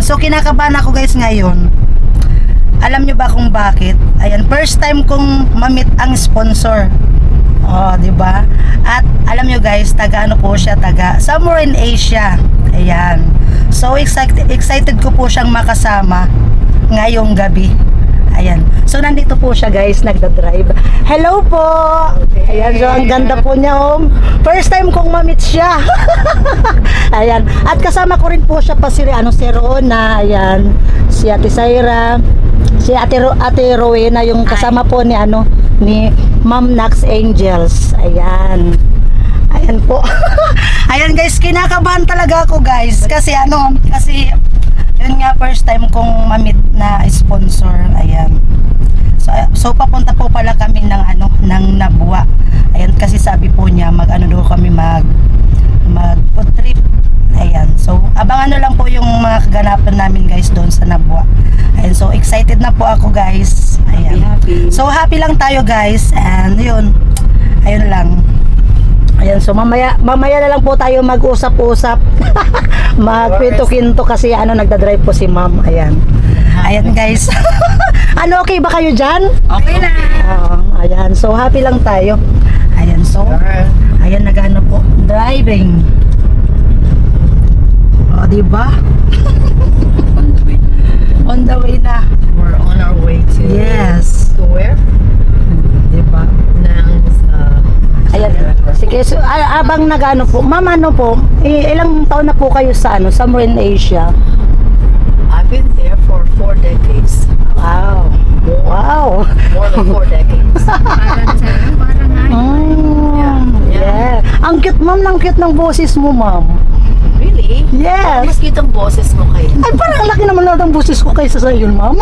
Ayan, so kinakabahan ako guys ngayon. Alam nyo ba kung bakit? Ayan, first time kong ma-meet ang sponsor. Oh, di ba? At alam nyo guys, taga ano po siya, taga somewhere in Asia. Ayan. So excited ko po siyang makasama ngayong gabi. Ayan. So nandito po siya guys, nagda-drive. Hello po. Ayan, so ang ganda po niya First time kong ma-meet siya. Ayan. At kasama ko rin po siya pa si Rona. Ayan. Si Ate Saira. Si Ate Rowena yung kasama po ni ni Ma'am Nax Angels. Ayan. Ayan po. Ayan guys, kinakabahan talaga ako guys kasi yun nga first time kong ma-meet na sponsor. Ayan. So papunta po pala kami ng Nabua. Ayan, kasi sabi po niya mag food trip. Ayan. So abangan nyo lang po yung mga kaganapan namin guys doon sa Nabua. Ayan, so excited na po ako guys. Ayan. Happy. So happy lang tayo guys. And yun. Ayun lang. Ayan, so mamaya na lang po tayo mag-usap-usap. Magkwento-kwento kasi nagda-drive po si Ma'am. Ayan. Ayan guys. Okay ba kayo dyan? Okay na. Ayan, so happy lang tayo. Ayan, so ayan, nag-ano po, driving. Diba? On the way na. We're on our way to Yes. to where? Diba? Ng Ayan. Sige, so, abang nag-ano po, Ma'am, po, ilang taon na po kayo sa somewhere in Asia? I've been there for 4 decades. Wow. Wow. More than 4 decades. Yeah. Ang cute, Ma'am, ng cute ng boses mo, Ma'am. Really? Yes. Mas cute ang boses mo kayo. Ay, parang laki naman lang ng boses ko kaysa sa iyo, Ma'am.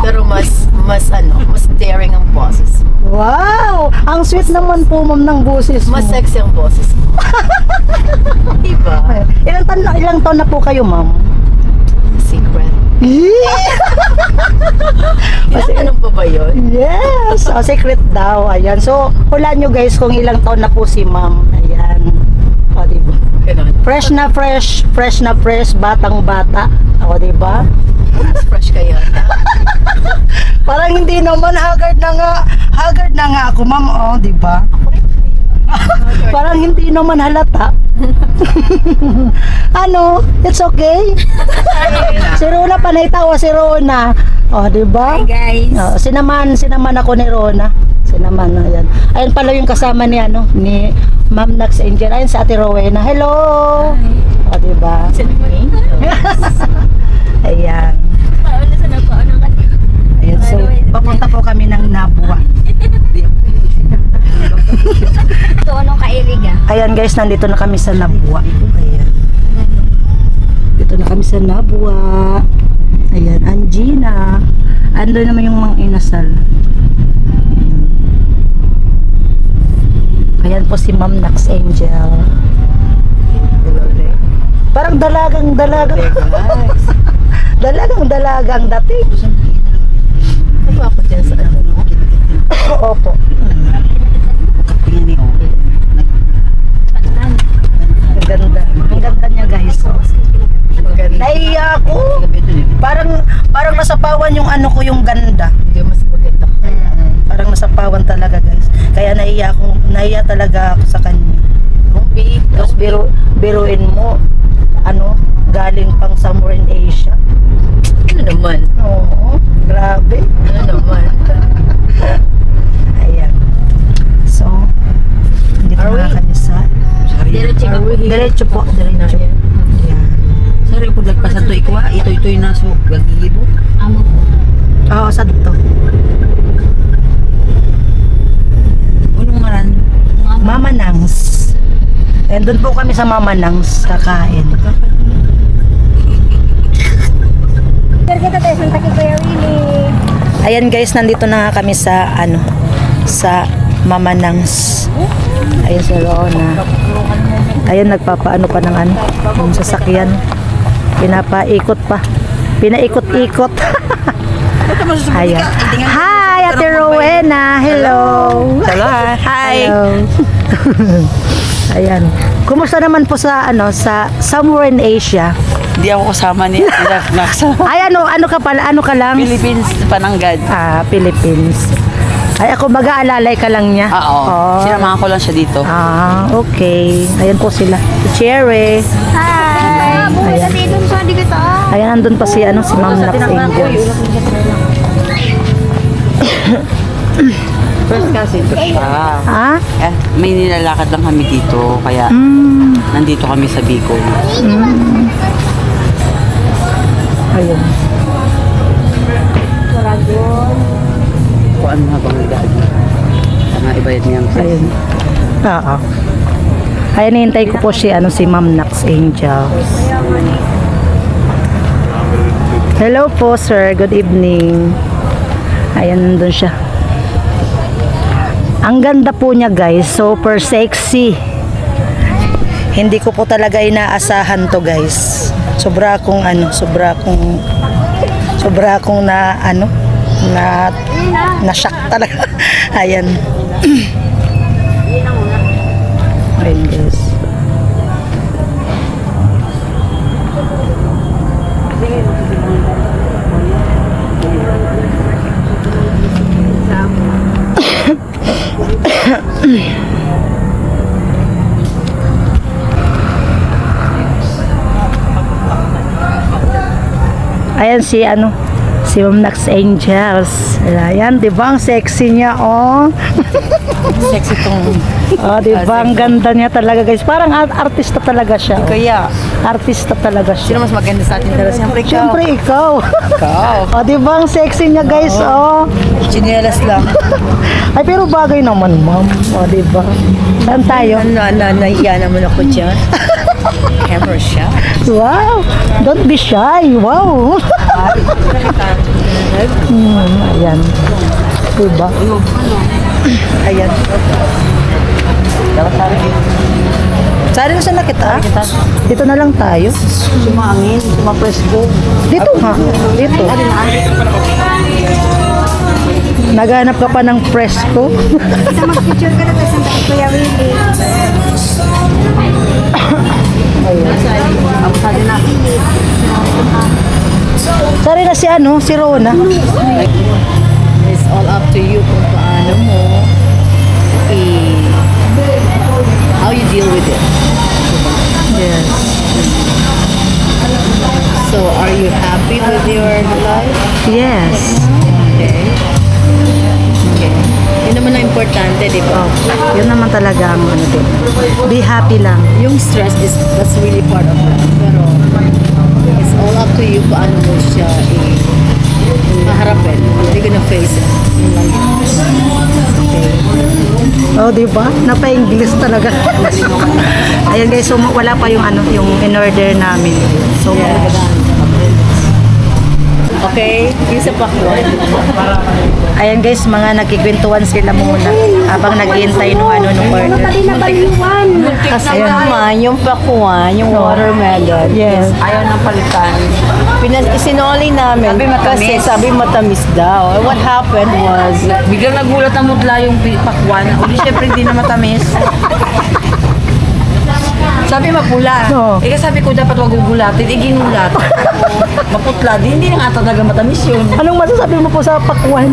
Pero mas daring ang boses mo. Wow! Ang sweet naman po, Ma'am, ng boses mo. Mas sexy ang boses mo. Diba? Ilang taon na po kayo, Ma'am? Secret. Ano pa ba yun? Yes! Secret daw. Ayan. So, hulaan nyo guys kung ilang taon na po si Ma'am. Ayan. Diba? Ganun. Fresh na fresh, batang-bata. Diba? Mas fresh kayo. Parang hindi naman, haggard na nga ako, Ma'am. Diba? Parang hindi naman halata. It's okay. Si Rona, panay tawa si Rona. Diba? Hi guys. Sinaman ako ni Rona. Sinaman, ayan. Ayan pala yung kasama ni ni Ma'am Nax Angel. Ayan si Ate Rowena. Hello. Hi. Diba? Ayan. Ayan, so papunta po kami ng Nabua. Ito anong kailig Ayan guys, nandito na kami sa Nabua. Ayan. Dito na kami sa Nabua. Ayan, Angina. Ando naman yung mga inasal. Ayan po si Ma'am Nax Angel. Parang dalagang dalagang dating. Ano ako dyan sa Opo. Ang ganda niya guys. Naiya ako. Parang nasapawan yung yung ganda. Hindi mas maganda ka. Parang nasapawan talaga guys. Kaya naiya talaga ako sa kanya. Tapos biruin mo, galing pang somewhere in Asia. Ano naman? Oo, grabe. Ano naman? Ayan. So, hindi Are na we- kami sa Diretso po. Diretso. Ayan. Sorry po nagpasan to ikwa, itoy na so gagibo. Amo po. Oo, sa dito. Unong ngaran? Mama Nangs. And doon po kami sa Mama Nangs kakain. Kita tayo Santa Kaya Willie. Ayan guys, nandito na nga kami sa sa Mama Nangs. Ayun si Rona. Ayun, nagpapaano pa ng yung sasakyan. Pinapaikot pa. Pinaikot-ikot. Ayan. Hi, Ate Rowena. Hello. Hello. Hi. Hello. Ayan. Kumusta naman po sa sa somewhere in Asia? Hindi ako kasama ni Naxa. Ay, ano ka pala? Ano ka lang? Philippines, Pananggad. Philippines. Ay, ako mag-aalalay ka lang niya. Oo. Sinamahan ko lang siya dito. Okay. Ayan po sila. Si Cherry. Hi! Buhay na dito sa di kita. Ayan, andun pa si, si Ma'am Nax Angels. First kasi ito siya. Ha? May nilalakad lang kami dito, kaya nandito kami sa Bicol. Ayun. Kung ano habang nagdaan. Tama, ibayad niya ang Ayun. Oo. Ayan, hintay ko po si Ma'am Nax Angels. Hello po, sir. Good evening. Ayan, nandun siya. Ang ganda po niya, guys. Super sexy. Hindi ko po talaga inaasahan to, guys. Sobra akong na-shock talaga. Ayan. Ayan, guys. Ayan si Ma'am Nax Angels. Ayan, di ba ang sexy niya, oh? Sexy tong. Di ba ang ganda niya talaga, guys. Parang artista talaga siya. Oh. Kaya, Artista talaga siya. Sino mas maganda sa atin? Siyempre ikaw. Siyempre ikaw. ikaw. Di ba ang sexy niya, guys, oh? Chinelas lang. Ay, pero bagay naman, ma'am. Di ba? Saan tayo? Nahiya naman ako dyan. Camera shot. Wow! Don't be shy. Wow! Ayan. Diba? Ayan. Sari na sana kita. Dito na lang tayo. Sumangin, sumapresko. Dito ha. Dito. Naghanap ka pa ng presko. Isa mag-picture ka na tayo sa Kuya Willie. Sari na si Rona. It's all up to you kung paano mo how you deal with it. Yes. So, are you happy with your life? Yes. Okay. Okay. Yun naman ang importante, di ba? Yun naman talaga ang din. Be happy lang. Yung stress that's really part of it. Pero, it's all up to you paano mo siya haharapin. You're gonna face it. Yun lang yun. Di ba? Napa-English talaga. Ayan guys, so wala pa yung yung in-order namin. So, Okay, yung sa pakwan. ayan guys, mga nagkikwentuhan sila muna habang naghihintay nung order. Tabi na baliwan. Kasi naman, yung pakwan, yung watermelon. Yes. Ayaw ng palitan. Isinoli namin Sabi matamis. kasi sabi matamis daw. And what happened was, Biglang nagulat ang mutla yung pakwan. Uli, syempre hindi na matamis. Sabi mapula. Oo. Kasi sabi ko dapat wag gugulatin. Ginulat. Maputla. Hindi na nga talaga matamis yun. Anong masasabi mo po sa pakwan?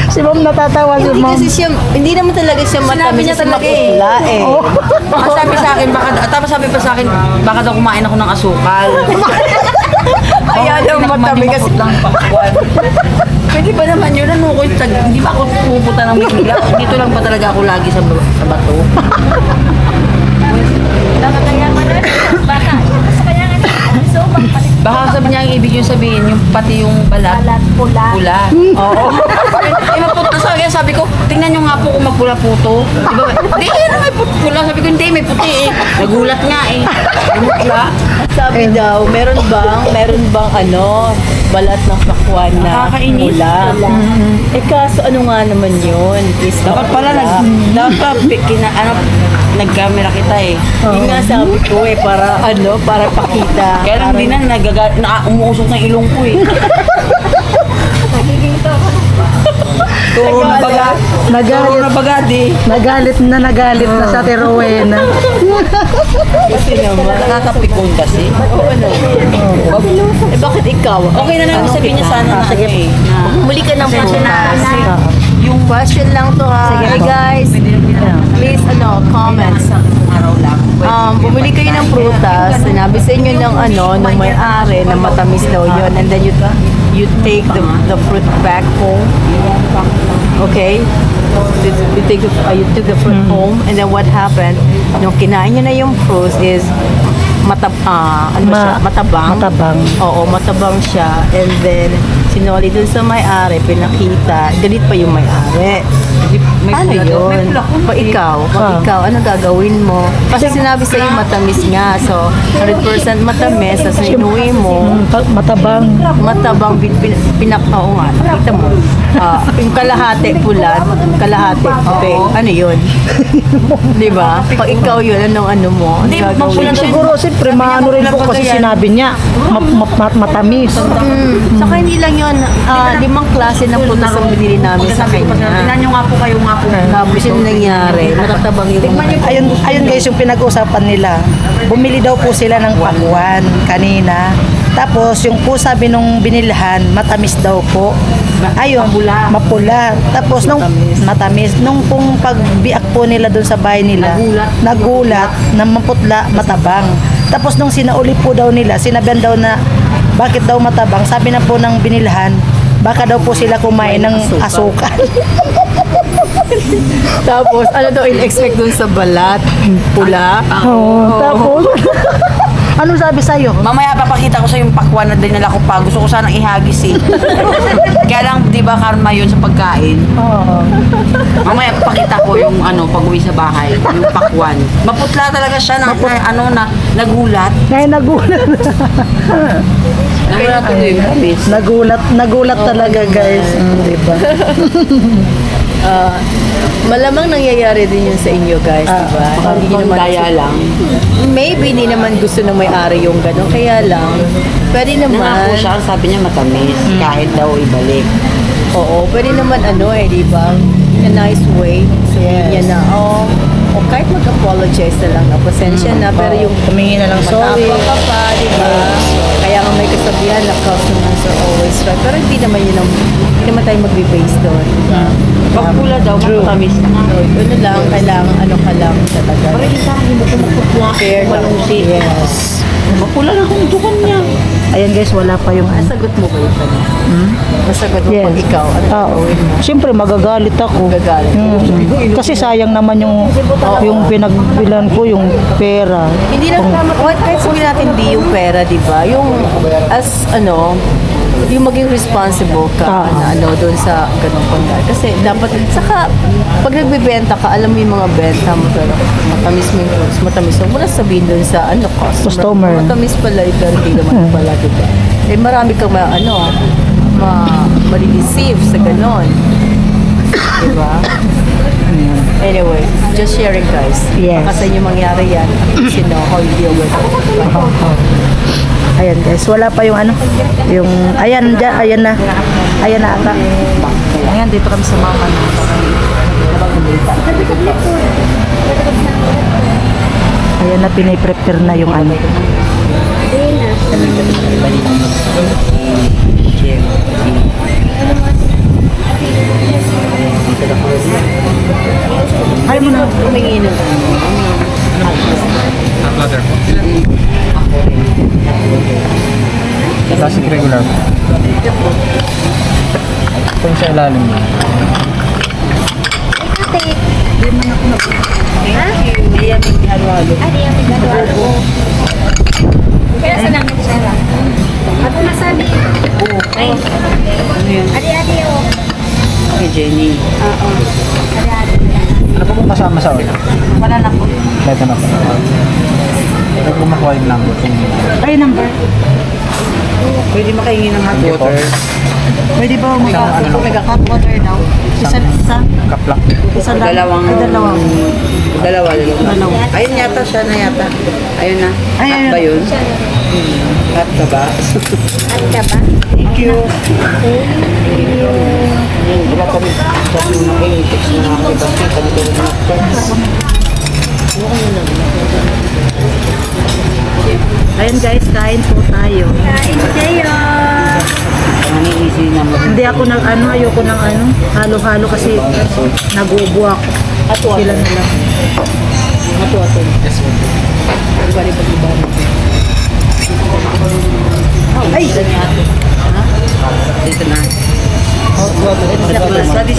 Si Ma'am natatawa si hindi Ma'am. kasi siya, hindi naman talaga siya Sinabi matamis. niya kasi talaga maputla eh. Ang sabi sa akin, tapos sabi pa sa akin, baka daw kumain ako ng asukal. Kaya daw matamis kasi lang pakwan. Pwede ba naman yun? Ano ko, hindi ba ako pupunta ng bigla? Dito lang ba talaga ako lagi sa bato? Baka sabi niya ang ibig yung sabihin, yung pati yung balat. Pula. Pula. Oo. Maputla sa akin, sabi ko, tingnan nyo nga po kung magpula po to. Di ba? Hindi, may pula. Sabi ko, hindi, may puti eh. Nagulat nga eh. Pula. sabi daw, meron bang balat ng pakwan na Nakakainis. pula. Eh kaso ano nga naman yun? Is Dapat pala, nag-camera kita eh. Yun nga sabi ko eh, para pakita. Kaya lang din na umuusok ng ilong ko eh. Turo na baga. Turo Nagalit. na baga, di. Nagalit na sa Ate Rowena. Kasi naman. Nakakapikon kasi. Oo naman. Eh bakit ikaw? Okay na lang sabihin niya sana na ano eh. Na, Muli ka ng prutas. yung Question lang to ha. Hey guys, please comments. araw lang. Bumili kayo ng prutas, sinabi sa inyo ng ng may-ari na matamis daw yun, and then you take the fruit back home. Okay? You took the fruit home, and then what happened? Nung kinain nyo na yung fruit is matabang. Matabang. Oo, matabang siya. And then, sinoli dun sa may-ari, pinakita. Galit pa yung may-ari. May Ano pula doon. May yun? pula kung Ikaw, ano gagawin mo? Kasi sinabi sa'yo matamis nga. So, 100% matamis. Tapos inuwi mo, Matabang. matabang pinakaw nga. Nakita mo. Yung kalahati pula, kalahati puti. Ano yun? Di ba? Pag ikaw yun, ano mo? Ano Hindi, gagawin magpula mo? Siguro, siyempre, maano rin po kasi sinabi niya, matamis. Saka hindi lang yun. 5 klase ng prutas ang binili namin sa Tingnan kanya. nyo nga po kayo nga po. Tapos yung nangyari, matatabang yung Ayun guys, yung pinag-usapan nila. Bumili daw po sila ng pakwan kanina. Tapos yung po sabi nung binilhan, matamis daw po. Ayun, mapula. Tapos nung matamis, nung pong pagbiak po nila doon sa bahay nila, nagulat na maputla, matabang. Tapos nung sinauli po daw nila, sinabihan daw na bakit daw matabang, sabi na po ng binilhan, baka daw po sila kumain ng asukal. Tapos, ano daw in-expect dun sa balat? Pula? Tapos, anong sabi sa'yo? Mamaya papakita ko sa yung pakwan na dinala ko pa. Gusto ko sanang ihagis eh. Kaya lang, di ba karma yun sa pagkain? Oo. Mamaya papakita ko yung pag uwi sa bahay. Yung pakwan. Maputla talaga siya nagulat. Ngayon nagulat. Nagulat ko yung bis. Nagulat talaga guys. Diba? Malamang nangyayari din yun sa inyo guys, diba? Hindi naman Kaya lang. Maybe hindi naman gusto ng may-ari yung gano'n. Kaya lang, pwede Nangako naman. siya, sabi niya matamis. Kahit daw ibalik. Oo, pwede naman di ba? In a nice way. Sabihin niya na, kahit mag-apologize na lang, pasensya na, pero yung Humingi na lang sorry. matapang ka pa, di ba? Kaya nga may kasabihan na customers are always right. Pero hindi naman tayo magbe-base doon, di ba? Pag pula daw, matamis na. So, ano lang, kailangan, ka lang talaga. Parang isa, hindi ko magpupula. Fair lang. Yes. Mapula na kung dukan niya. Ayan guys, wala pa yung Nasagot mo ba yun? Nasagot mo pag ikaw, ano gagawin mo? Siyempre magagalit ako. Gagalit. Kasi sayang naman yung pinagbilan ko yung pera. Hindi na tama. Kahit sabihin natin di yung pera, di ba? Yung yung maging responsible ka doon sa ganung pagkain. Kasi dapat, saka pag nagbebenta ka, alam mo yung mga benta mo talaga. Matamis mo yung fruits, matamis mo. Muna sabihin doon sa Customer. Matamis pala, pero hindi naman pala, di ba? Eh marami kang ma-receive sa ganon. Di ba? Anyway, just sharing guys. Yes. Baka sa inyo mangyari yan. You know how you deal with it. Ayan guys, wala pa yung yung, ayan na ata. Ayan, dito kami sa mama na. Ayan na, pinay-prepare na yung Ay mo na. Humingi ng Classic regular. Ito yung sa ilalim. Hindi yan may halo-halo. Adi yung gado-gado. Kaya sa namin siya. Ano nasabi? Ay. Ano yun? Adi oh. Kay Jenny. Oo. Adi. Ano po kung kasama sa oil? Wala na po. Ito na po. Ito po makuha yung number. Ay, number. Pwede makahingi ng hot water. Pwede ba mag-hot water daw? Isa. Cup lang. Isa lang. Dalawang. Ay, dalawa. Dalawa. Ayun yata siya na yata. Ayun na. Ay, Hot ayun. ba yun? Hot ka ba? At ka ba? Thank you. Kaya kami sabi mo na text na nga kami kasi kami tulad na Ayun guys, kain po tayo. Kain kayo. easy naman. Hindi ako nag ano, ayoko ng ano, halo-halo kasi nagubo ako. Sila na lang. Ato. Yes, ma'am. Bari. Ay! Dito niya ato. Ha? Dito na.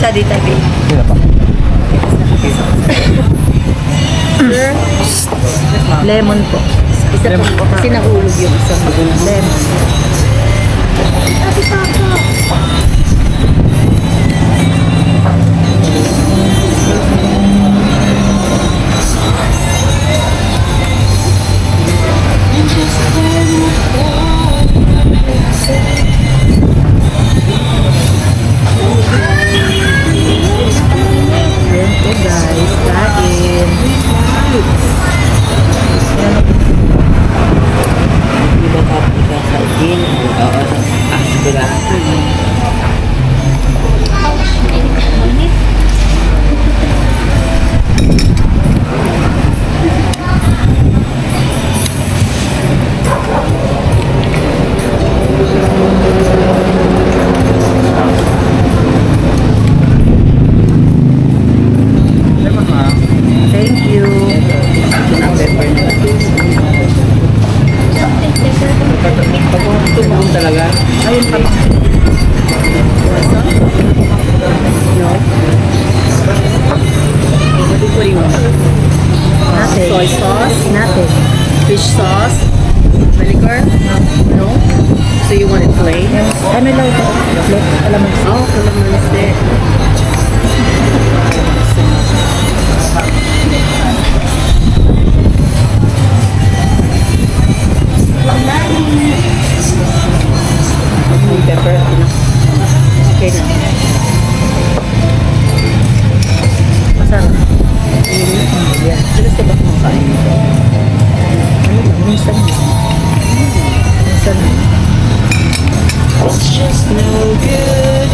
Sadi tabi. Sila pa. Lemon po. Isa po. Kasi nahulog yung isang Lemon. Ayan po guys, kain. Di ba tapos ka sa din? Oo, sa asura. Thank you. Pepper na. Tumulong talaga. Ayun pa. Pwede mo. Natin. Soy sauce? Natin. Fish sauce? Vinegar? No? So you want it plain? Ano lang ito? Alam mo. Oh, kalamansi. Pepper. Okay na. Masarap. Yeah. Gusto ba kumakain ito? Ano lang, minsan yun. Minsan yun. It's just no good.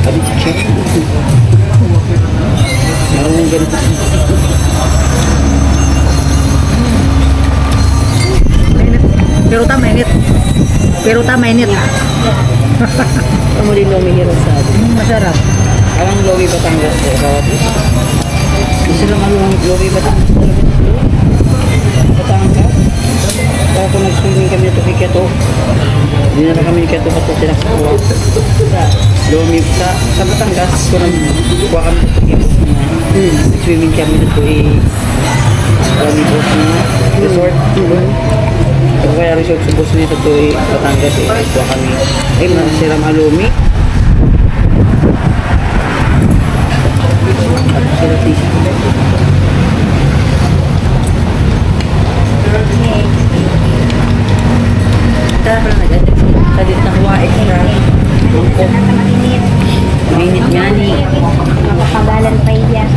Sabi ko, check. Meron yung ganito. Mainit. Pero ta mainit. Pero ta mainit. Amo din lumihiro sa atin. Masarap. Parang Lowi Batangas ko. Gusto lang ano ang Lowi Batangas talaga dito. Batangas. Kaya kung nag-swimming kami ito kay Keto, hindi na kami ni Keto kato tinaksakuha. Lomi sa Batangas, kung nagkuha kami ito kay Keto na nag-swimming kami ito Lomi Boss na resort. Kung kaya resort sa boss nito ito Batangas kuha kami. Ay, Siram Alumi. Sila Tara pala nag-adit sa dit na kuha extra. Mainit nga ni. Makapagalan pa yan.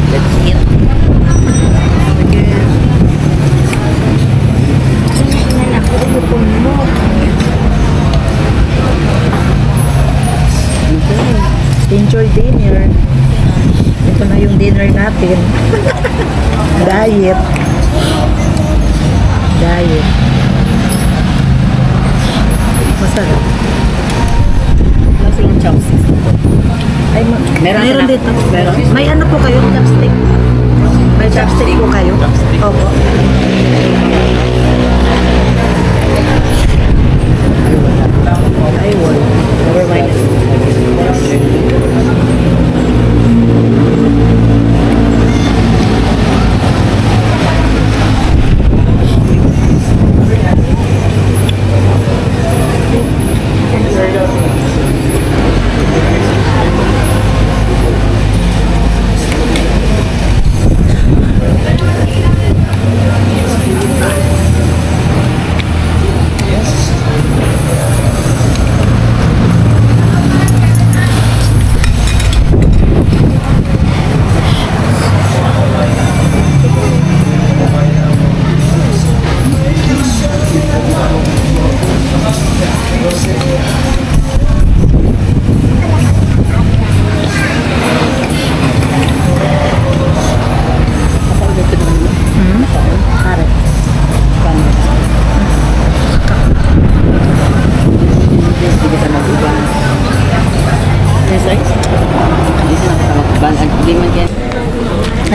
Let's eat. Nanak, uupon mo. Enjoy dinner. Ito na yung dinner natin. Diet. Diet. Masarap. Lasa yung chopsticks. Ay, Meron mayroon na. dito. Meron. May ano po kayo? Chopstick. May chopstick po kayo? Opo. Ay, wala. Never mind.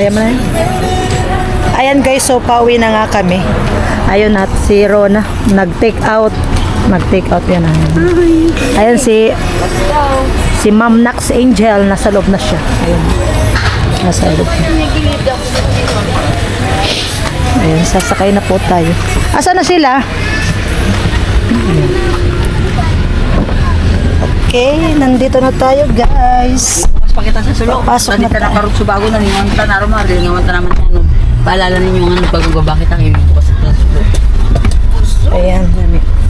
Ayan mo na yun. Ayan guys, so pauwi na nga kami. Ayun at si Rona, nag-take out. Nag-take out yan. Ayan si Ma'am Nax Angel, nasa loob na siya. Ayun. Nasa loob. Ayun, sasakay na po tayo. Asa na sila? Okay, nandito na tayo guys. Mas pakita sa sulo. Pasok na Tadi tayo. na karot subago na ninyo. Ang tanaro mo. Rin nga naman sa ano. Paalala ninyo nga pag-ubabakit ang ibig bukas sa sulo. Ayan.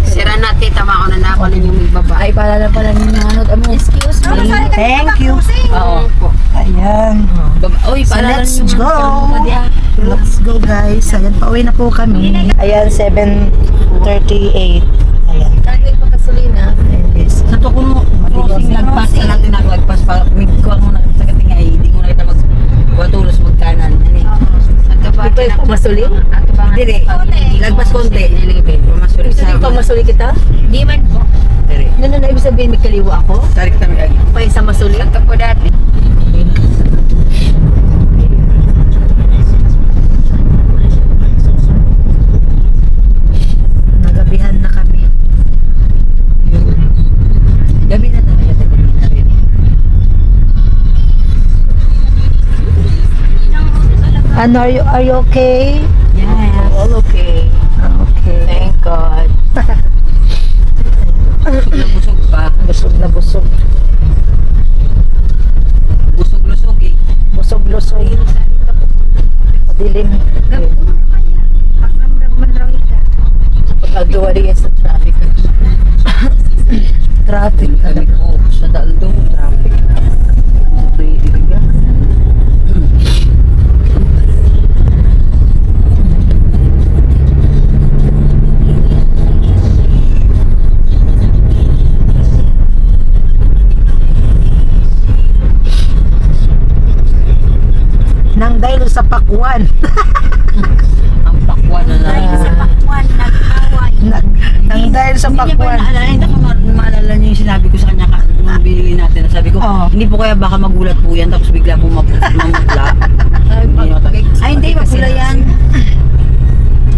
Sira natin. Tama ko na nakalin yung magbaba. Ay, paalala pala ninyo. Excuse me. Thank you. Oo. Ayan. Uy, So paalala let's ninyo. go. Let's go guys. Ayan, pauwi na po kami. Ayan, 7:38. Ayan. Tagay pa gasolina. Ayan guys. Sa to kung crossing lagpas sa natin naglagpas para kumigkuha mo na sa katingay. Hindi mo na kita magwatulos magkanan. Di pa yung pamasuli? Dire. Lagpas konti. Nilipin. Pamasuli Ibig sabihin pamasuli kita? Di man po. Dire. Ano na ibig sabihin may kaliwa ako? Tarik kami lagi. Pa isa masuli? Ito po dati. Nagabihan na kami. Gabi na talaga. Gabi na rin. Ano, are you okay? Yes. All okay. Okay. Thank God. Busog pa. Busog na busog. Busog-lusog eh. Busog-lusog. Madilim. Pagkagawa rin sa traffic. Traffic. Kami ko sa daldo. Traffic. Ito yung ibigay. Nang dahil sa pakwan. Ang pakwan na lang. Sa pakwan, nag-away. Nang dahil sa Hindi niya pa pakwan. naalala. Hindi ko maalala niya yung sinabi ko sa kanya nung binili natin. Sabi ko, Oo. hindi po kaya baka magulat po yan tapos bigla po mamutla. Ay, hindi. Mapula yan.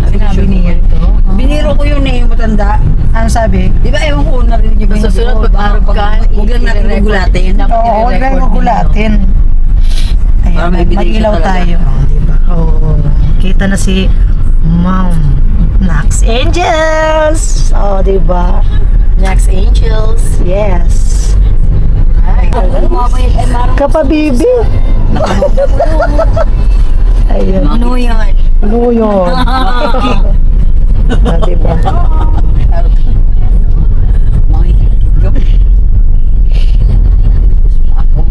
Sinabi niya to. Biniro ko yun eh, yung matanda. Ano sabi? Di ba ewan ko narinig niyo ba yung Susunod, sabi ko, pag-arap ka, huwag lang natin i-record. gugulatin. Oo, huwag kayong magulatin. Para Ayan, may ebidensya mag-ilaw talaga. tayo. Diba? Oo. Kita na si Ma'am Nax Angels. Oh, diba? Next Angels. Yes. Kapabibi. Ayun. Ano yan? Ano yun? Ah, diba? Makikigam. Ako.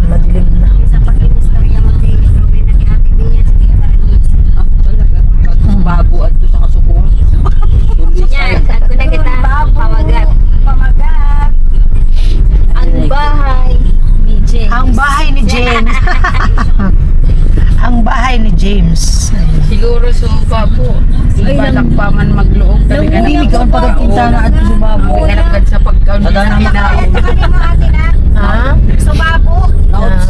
Madilim na. Sa pag-inistorya mo kay Robin na kay Ate Bea. Ako talaga. Pag babo at to sa kasukuhan. Yan, saan ko na kita pamagat. Pamagat. Ang bahay ni James. Ang bahay ni James. Ang bahay ni James. Siguro so babo. Balak pa man magloob. Hindi ka pa nagkinta na at sa babo. Sa pagkaon. Sa dana na. Ano mo ate na? Ha? Sa babo.